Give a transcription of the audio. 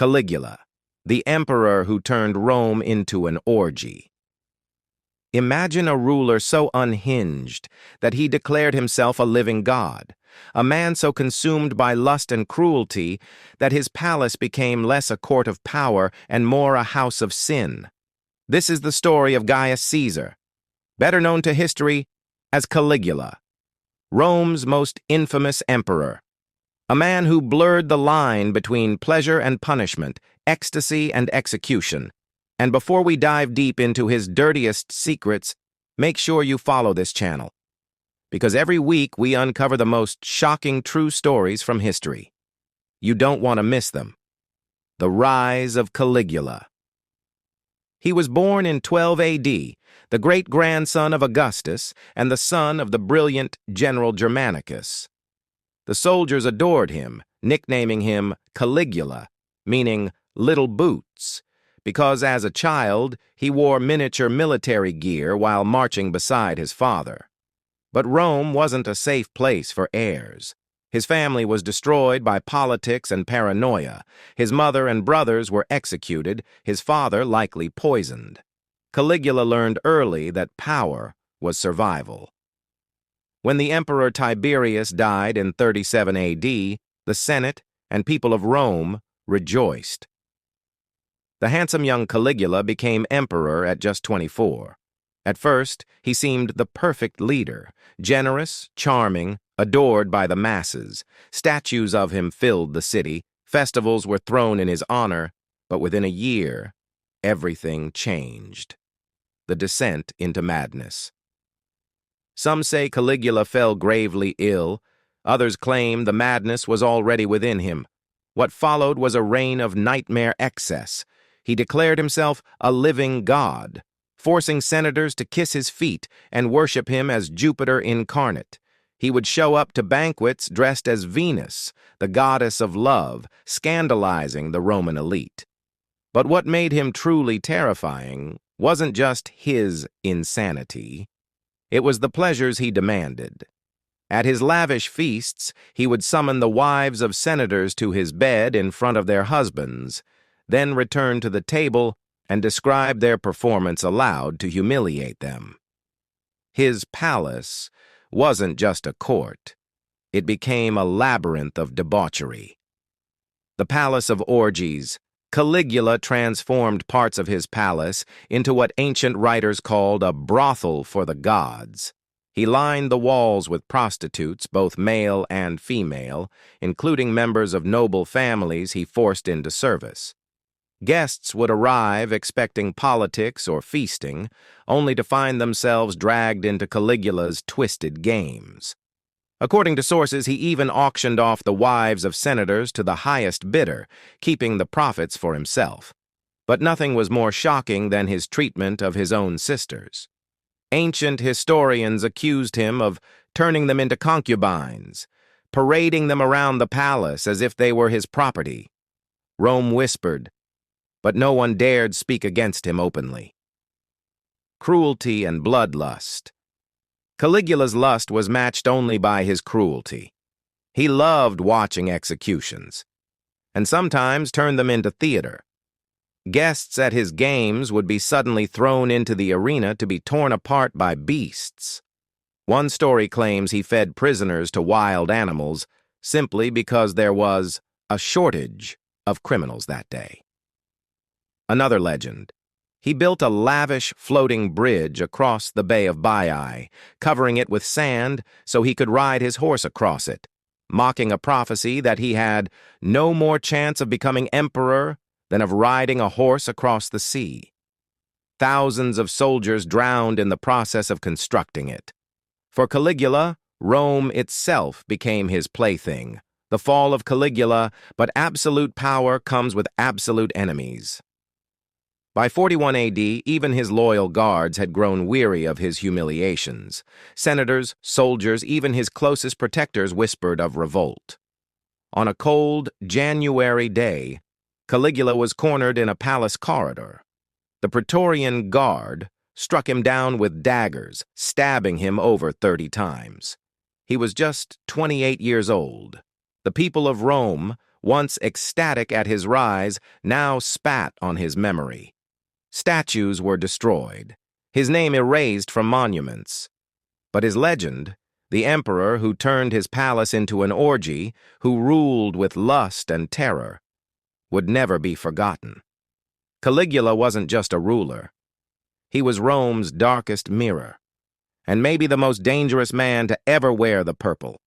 Caligula, the emperor who turned Rome into an orgy. Imagine a ruler so unhinged that he declared himself a living god, a man so consumed by lust and cruelty that his palace became less a court of power and more a house of sin. This is the story of Gaius Caesar, better known to history as Caligula, Rome's most infamous emperor, a man who blurred the line between pleasure and punishment, ecstasy and execution. And before we dive deep into his dirtiest secrets, make sure you follow this channel, because every week we uncover the most shocking true stories from history. You don't want to miss them. The rise of Caligula. He was born in 12 AD, the great-grandson of Augustus and the son of the brilliant General Germanicus. The soldiers adored him, nicknaming him Caligula, meaning little boots, because as a child he wore miniature military gear while marching beside his father. But Rome wasn't a safe place for heirs. His family was destroyed by politics and paranoia. His mother and brothers were executed, his father likely poisoned. Caligula learned early that power was survival. When the Emperor Tiberius died in 37 AD, the Senate and people of Rome rejoiced. The handsome young Caligula became emperor at just 24. At first, he seemed the perfect leader, generous, charming, adored by the masses. Statues of him filled the city, festivals were thrown in his honor, but within a year, everything changed. The descent into madness. Some say Caligula fell gravely ill, others claim the madness was already within him. What followed was a reign of nightmare excess. He declared himself a living god, forcing senators to kiss his feet and worship him as Jupiter incarnate. He would show up to banquets dressed as Venus, the goddess of love, scandalizing the Roman elite. But what made him truly terrifying wasn't just his insanity. It was the pleasures he demanded. At his lavish feasts, he would summon the wives of senators to his bed in front of their husbands, then return to the table and describe their performance aloud to humiliate them. His palace wasn't just a court. It became a labyrinth of debauchery. The palace of orgies, Caligula transformed parts of his palace into what ancient writers called a brothel for the gods. He lined the walls with prostitutes, both male and female, including members of noble families he forced into service. Guests would arrive expecting politics or feasting, only to find themselves dragged into Caligula's twisted games. According to sources, he even auctioned off the wives of senators to the highest bidder, keeping the profits for himself. But nothing was more shocking than his treatment of his own sisters. Ancient historians accused him of turning them into concubines, parading them around the palace as if they were his property. Rome whispered, but no one dared speak against him openly. Cruelty and bloodlust. Caligula's lust was matched only by his cruelty. He loved watching executions, and sometimes turned them into theater. Guests at his games would be suddenly thrown into the arena to be torn apart by beasts. One story claims he fed prisoners to wild animals simply because there was a shortage of criminals that day. Another legend. He built a lavish floating bridge across the Bay of Baiae, covering it with sand so he could ride his horse across it, mocking a prophecy that he had no more chance of becoming emperor than of riding a horse across the sea. Thousands of soldiers drowned in the process of constructing it. For Caligula, Rome itself became his plaything. The fall of Caligula, but absolute power comes with absolute enemies. By 41 AD, even his loyal guards had grown weary of his humiliations. Senators, soldiers, even his closest protectors whispered of revolt. On a cold January day, Caligula was cornered in a palace corridor. The Praetorian Guard struck him down with daggers, stabbing him over 30 times. He was just 28 years old. The people of Rome, once ecstatic at his rise, now spat on his memory. Statues were destroyed, his name erased from monuments. But his legend, the emperor who turned his palace into an orgy, who ruled with lust and terror, would never be forgotten. Caligula wasn't just a ruler. He was Rome's darkest mirror, and maybe the most dangerous man to ever wear the purple.